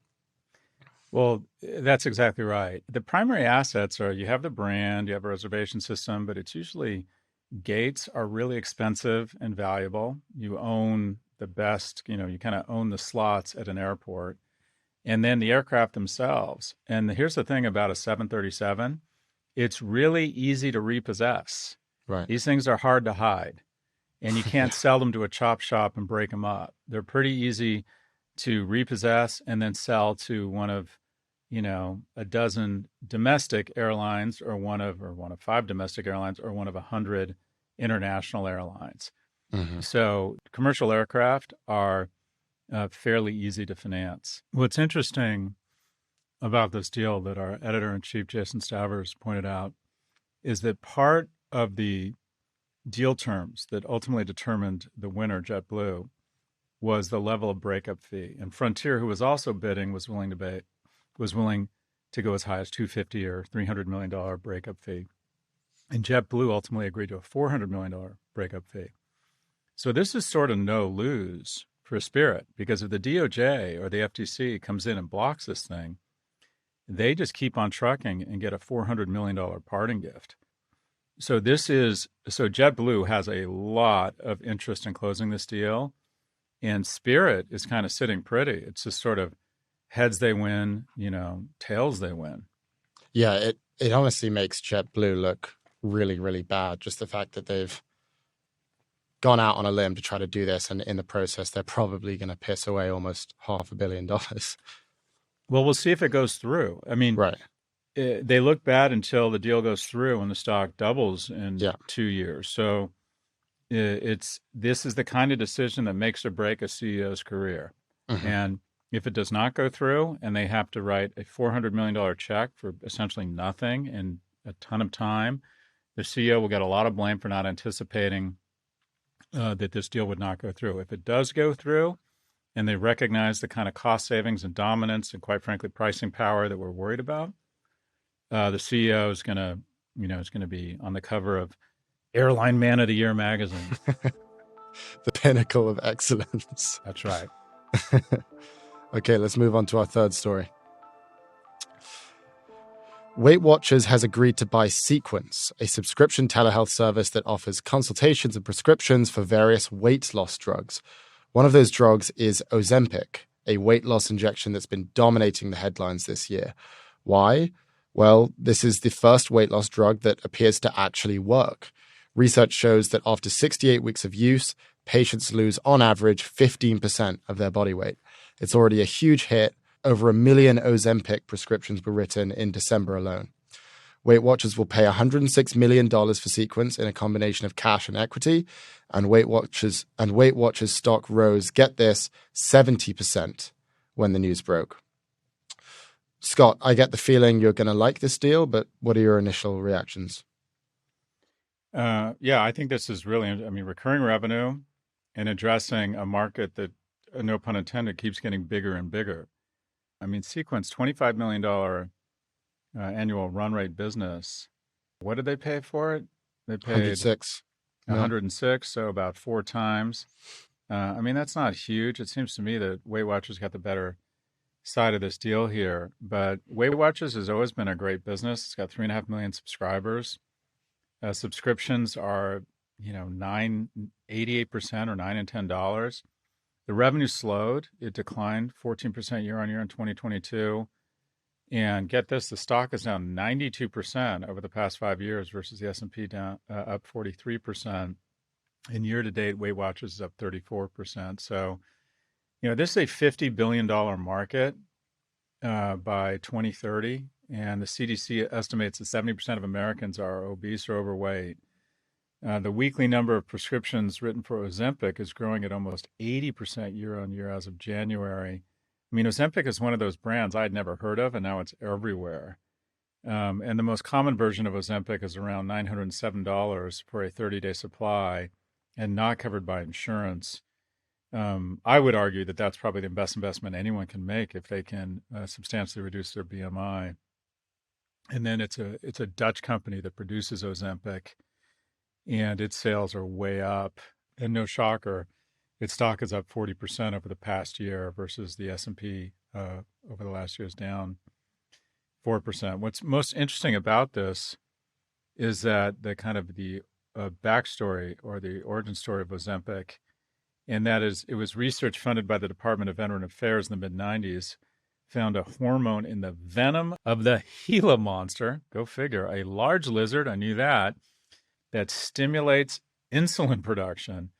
Well, that's exactly right. The primary assets are, you have the brand, you have a reservation system, but it's usually gates are really expensive and valuable. You own the best, you kind of own the slots at an airport, and then the aircraft themselves. And here's the thing about a 737. It's really easy to repossess. Right. These things are hard to hide, and you can't sell them to a chop shop and break them up. They're pretty easy to repossess and then sell to one of, a dozen domestic airlines, or one of 5 domestic airlines, or one of 100 international airlines. Mm-hmm. So commercial aircraft are fairly easy to finance. What's interesting about this deal that our editor-in-chief, Jason Stavers, pointed out is that part of the deal terms that ultimately determined the winner, JetBlue, was the level of breakup fee. And Frontier, who was also bidding, was willing to go as high as $250 or $300 million breakup fee. And JetBlue ultimately agreed to a $400 million breakup fee. So this is sort of no lose for Spirit, because if the DOJ or the FTC comes in and blocks this thing, they just keep on trucking and get a $400 million parting gift. So JetBlue has a lot of interest in closing this deal, and Spirit is kind of sitting pretty. It's just sort of heads they win, tails they win. Yeah, it honestly makes JetBlue look really, really bad. Just the fact that they've gone out on a limb to try to do this, and in the process, they're probably going to piss away almost $500 million. Well, we'll see if it goes through. I mean, right. They look bad until the deal goes through and the stock doubles in 2 years. So this is the kind of decision that makes or break a CEO's career. Mhm. And if it does not go through and they have to write a $400 million check for essentially nothing and a ton of time, the CEO will get a lot of blame for not anticipating that this deal would not go through. If it does go through and they recognize the kind of cost savings and dominance and, quite frankly, pricing power that we're worried about, the CEO is going to, is going to be on the cover of Airline Man of the Year magazine. The pinnacle of excellence. That's right. Okay, let's move on to our third story. WeightWatchers has agreed to buy Sequence, a subscription telehealth service that offers consultations and prescriptions for various weight loss drugs. One of those drugs is Ozempic, a weight loss injection that's been dominating the headlines this year. Why? Well, this is the first weight loss drug that appears to actually work. Research shows that after 68 weeks of use, patients lose on average 15% of their body weight. It's already a huge hit. Over 1 million Ozempic prescriptions were written in December alone. WeightWatchers will pay $106 million for Sequence in a combination of cash and equity, and WeightWatchers stock rose, get this, 70% when the news broke. Scott, I get the feeling you're going to like this deal, but what are your initial reactions? Yeah, I think this is really, recurring revenue and addressing a market that, no pun intended, keeps getting bigger and bigger. Sequence, $25 million annual run rate business. What did they pay for it? They paid 106. 106, so about 4 times. That's not huge. It seems to me that WeightWatchers got the better side of this deal here. But WeightWatchers has always been a great business. It's got 3.5 million subscribers. Subscriptions are, 88% or $9 and $10. The revenue slowed. It declined 14% year on year in 2022. And get this, the stock is down 92% over the past 5 years versus the S&P down up 43%. And year to date, WeightWatchers is up 34%. So, this is a $50 billion market by 2030. And the CDC estimates that 70% of Americans are obese or overweight. The weekly number of prescriptions written for Ozempic is growing at almost 80% year on year as of January. Ozempic is one of those brands I'd never heard of, and now it's everywhere. And the most common version of Ozempic is around $907 for a 30-day supply and not covered by insurance. I would argue that that's probably the best investment anyone can make if they can substantially reduce their BMI. And then it's a Dutch company that produces Ozempic, and its sales are way up. And no shocker, its stock is up 40% over the past year versus the S&P over the last year is down 4%. What's most interesting about this is that the kind of the backstory or the origin story of Ozempic, and that is it was research funded by the Department of Veteran Affairs in the mid-90s, found a hormone in the venom of the Gila monster, go figure, a large lizard, I knew that stimulates insulin production.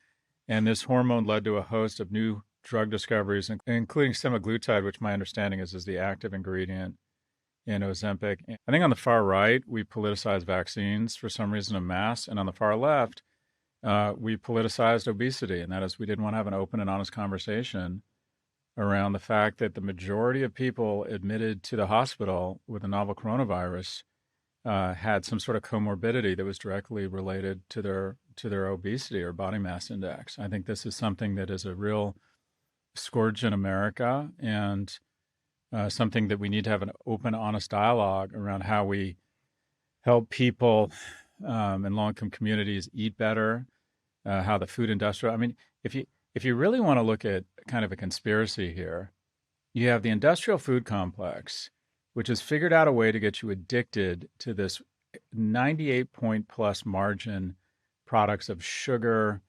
And this hormone led to a host of new drug discoveries, including semaglutide, which my understanding is the active ingredient in Ozempic. I think on the far right, we politicize vaccines for some reason en masse. And on the far left, we politicized obesity. And that is, we didn't want to have an open and honest conversation around the fact that the majority of people admitted to the hospital with a novel coronavirus had some sort of comorbidity that was directly related to their obesity or body mass index. I think this is something that is a real scourge in America, and something that we need to have an open, honest dialogue around how we help people in low-income communities eat better, how the food industrial. If you really want to look at kind of a conspiracy here, you have the industrial food complex, which has figured out a way to get you addicted to this 98 point plus margin products of sugar,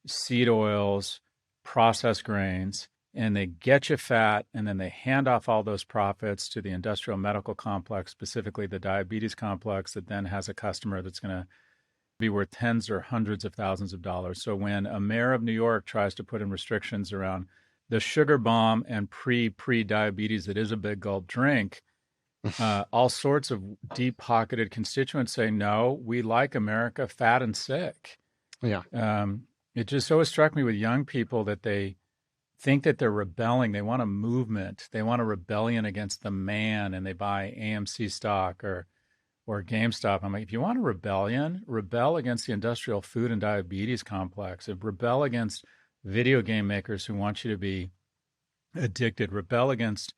seed oils, processed grains, and they get you fat, and then they hand off all those profits to the industrial medical complex, specifically the diabetes complex, that then has a customer that's going to be worth tens or hundreds of thousands of dollars. So when a mayor of New York tries to put in restrictions around the sugar bomb and pre-diabetes that is a big gulp drink, all sorts of deep-pocketed constituents say, no, we like America fat and sick. Yeah. It just always struck me with young people that they think that they're rebelling. They want a movement. They want a rebellion against the man, and they buy AMC stock or GameStop. I'm like, if you want a rebellion, rebel against the industrial food and diabetes complex. Rebel against video game makers who want you to be addicted. Rebel against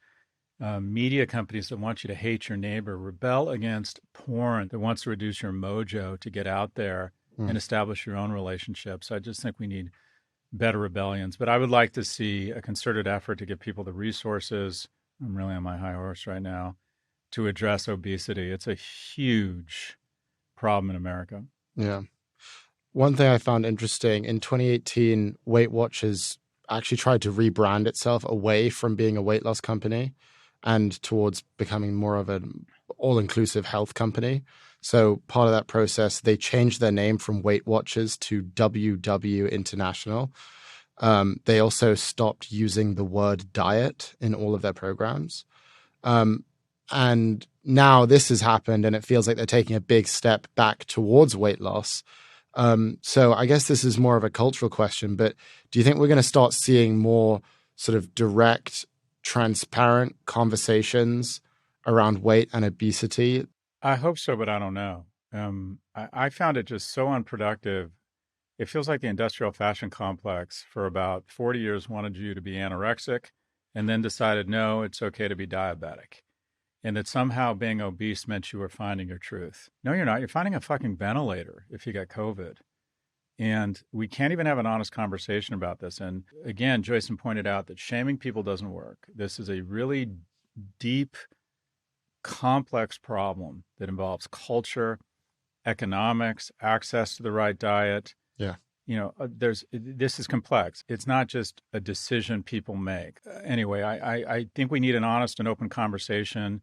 media companies that want you to hate your neighbor. Rebel against porn that wants to reduce your mojo to get out there and establish your own relationships. I just think we need better rebellions. But I would like to see a concerted effort to give people the resources. I'm really on my high horse right now to address obesity. It's a huge problem in America. Yeah. One thing I found interesting in 2018, WeightWatchers actually tried to rebrand itself away from being a weight loss company and towards becoming more of an all-inclusive health company. So part of that process, they changed their name from WeightWatchers to WW International. They also stopped using the word diet in all of their programs. And now this has happened, and it feels like they're taking a big step back towards weight loss. So I guess this is more of a cultural question, but do you think we're going to start seeing more sort of direct, transparent conversations around weight and obesity? I hope so, but I don't know. I found it just so unproductive. It feels like the industrial fashion complex for about 40 years wanted you to be anorexic and then decided, no, it's okay to be diabetic. And that somehow being obese meant you were finding your truth. No, you're not. You're finding a fucking ventilator if you got COVID. And we can't even have an honest conversation about this. And again, Joyson pointed out that shaming people doesn't work. This is a really deep, complex problem that involves culture, economics, access to the right diet. Yeah. This is complex. It's not just a decision people make. Anyway, I think we need an honest and open conversation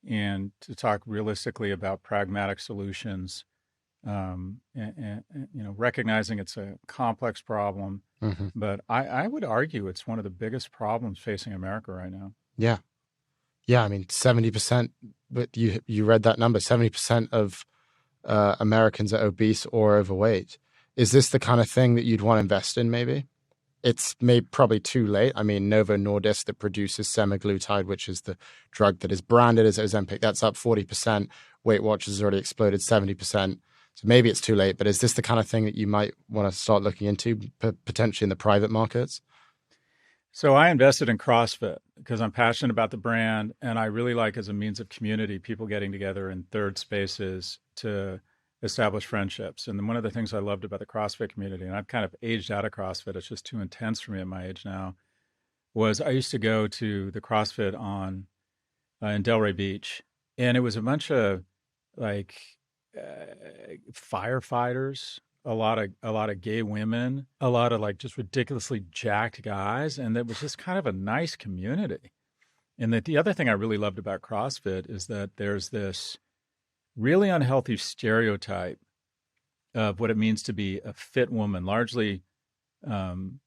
and to talk realistically about pragmatic solutions, and recognizing it's a complex problem. Mm-hmm. But I would argue it's one of the biggest problems facing America right now. Yeah. Yeah. I mean, 70%, but you read that number, 70% of Americans are obese or overweight. Is this the kind of thing that you'd want to invest in maybe? It's probably too late. I mean, Novo Nordisk that produces semaglutide, which is the drug that is branded as Ozempic, that's up 40%. Weight Watchers has already exploded 70%. So maybe it's too late, but is this the kind of thing that you might want to start looking into potentially in the private markets? So I invested in CrossFit because I'm passionate about the brand, and I really like as a means of community, people getting together in third spaces to establish friendships. And then one of the things I loved about the CrossFit community, and I've kind of aged out of CrossFit, it's just too intense for me at my age now, was I used to go to the CrossFit in Delray Beach, and it was a bunch of like firefighters, a lot of gay women, a lot of like just ridiculously jacked guys, and it was just kind of a nice community. And that the other thing I really loved about CrossFit is that there's this really unhealthy stereotype of what it means to be a fit woman, largely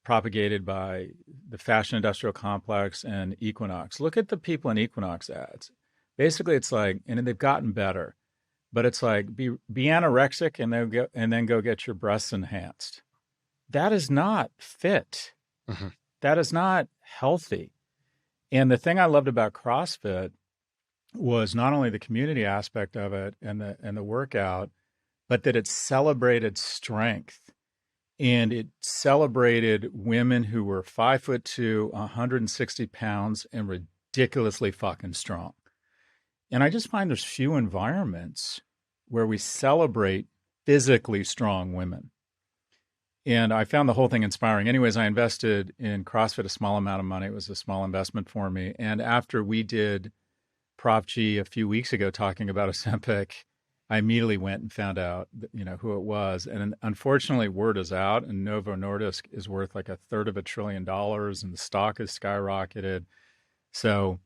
propagated by the fashion industrial complex and Equinox. Look at the people in Equinox ads. Basically, it's like, and they've gotten better, but it's like be anorexic and then go get your breasts enhanced. That is not fit. Mm-hmm. That is not healthy. And the thing I loved about CrossFit was not only the community aspect of it and the workout, but that it celebrated strength, and it celebrated women who were 5'2", 160 pounds, and ridiculously fucking strong. And I just find there's few environments where we celebrate physically strong women. And I found the whole thing inspiring. Anyways, I invested in CrossFit a small amount of money. It was a small investment for me. And after we did Prof G a few weeks ago talking about Ozempic, I immediately went and found out, who it was. And unfortunately, word is out, and Novo Nordisk is worth like $1/3 trillion, and the stock has skyrocketed. So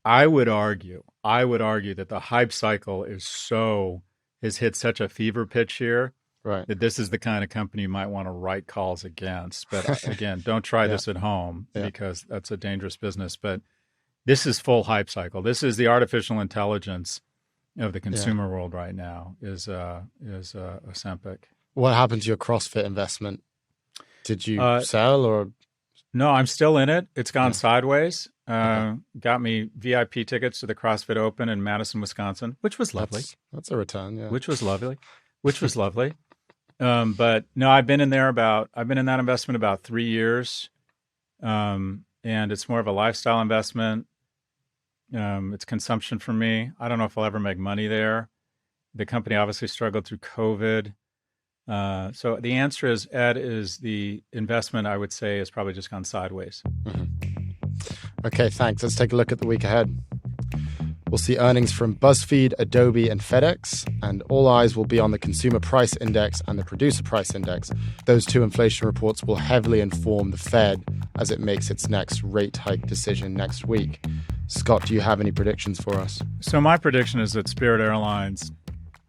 I would argue that the hype cycle has hit such a fever pitch here, right, that this is the kind of company you might want to write calls against. But again, don't try this at home because that's a dangerous business. But this is full hype cycle. This is the artificial intelligence of the consumer world right now is Ozempic. What happened to your CrossFit investment? Did you sell or? No, I'm still in it. It's gone Yeah. sideways. Okay. Got me VIP tickets to the CrossFit Open in Madison, Wisconsin, which was lovely. That's a return, yeah. Which was lovely. But no, I've been in that investment about 3 years. And it's more of a lifestyle investment. It's consumption for me. I don't know if I'll ever make money there. The company obviously struggled through COVID. So the answer is, Ed, is the investment, I would say, has probably just gone sideways. Okay, thanks. Let's take a look at the week ahead. We'll see earnings from BuzzFeed, Adobe, and FedEx, and all eyes will be on the Consumer Price Index and the Producer Price Index. Those two inflation reports will heavily inform the Fed as it makes its next rate hike decision next week. Scott, do you have any predictions for us? So my prediction is that Spirit Airlines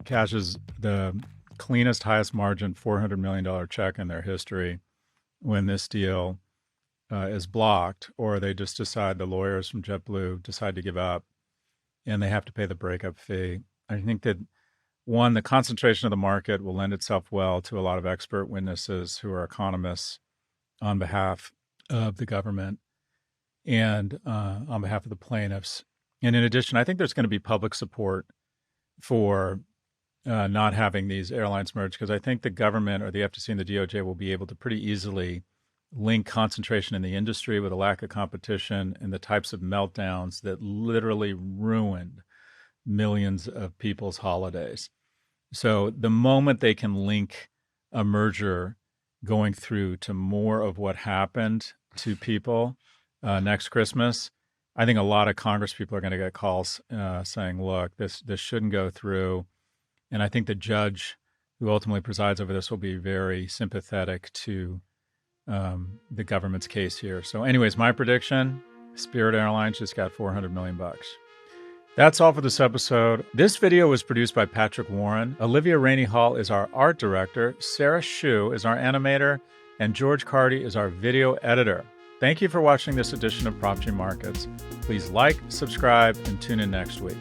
cashes the cleanest, highest margin $400 million check in their history when this deal is blocked, or they just decide, the lawyers from JetBlue decide to give up and they have to pay the breakup fee. I think that, one, the concentration of the market will lend itself well to a lot of expert witnesses who are economists on behalf of the government and on behalf of the plaintiffs. And in addition, I think there's going to be public support for not having these airlines merge, because I think the government or the FTC and the DOJ will be able to pretty easily link concentration in the industry with a lack of competition and the types of meltdowns that literally ruined millions of people's holidays. So the moment they can link a merger going through to more of what happened to people next Christmas, I think a lot of Congress people are going to get calls saying, look, this shouldn't go through. And I think the judge who ultimately presides over this will be very sympathetic to the government's case here. So anyways, my prediction, Spirit Airlines just got $400 million. That's all for this episode. This video was produced by Patrick Warren. Olivia Rainey Hall is our art director. Sarah Shu is our animator. And George Cardi is our video editor. Thank you for watching this edition of Prof G Markets. Please like, subscribe, and tune in next week.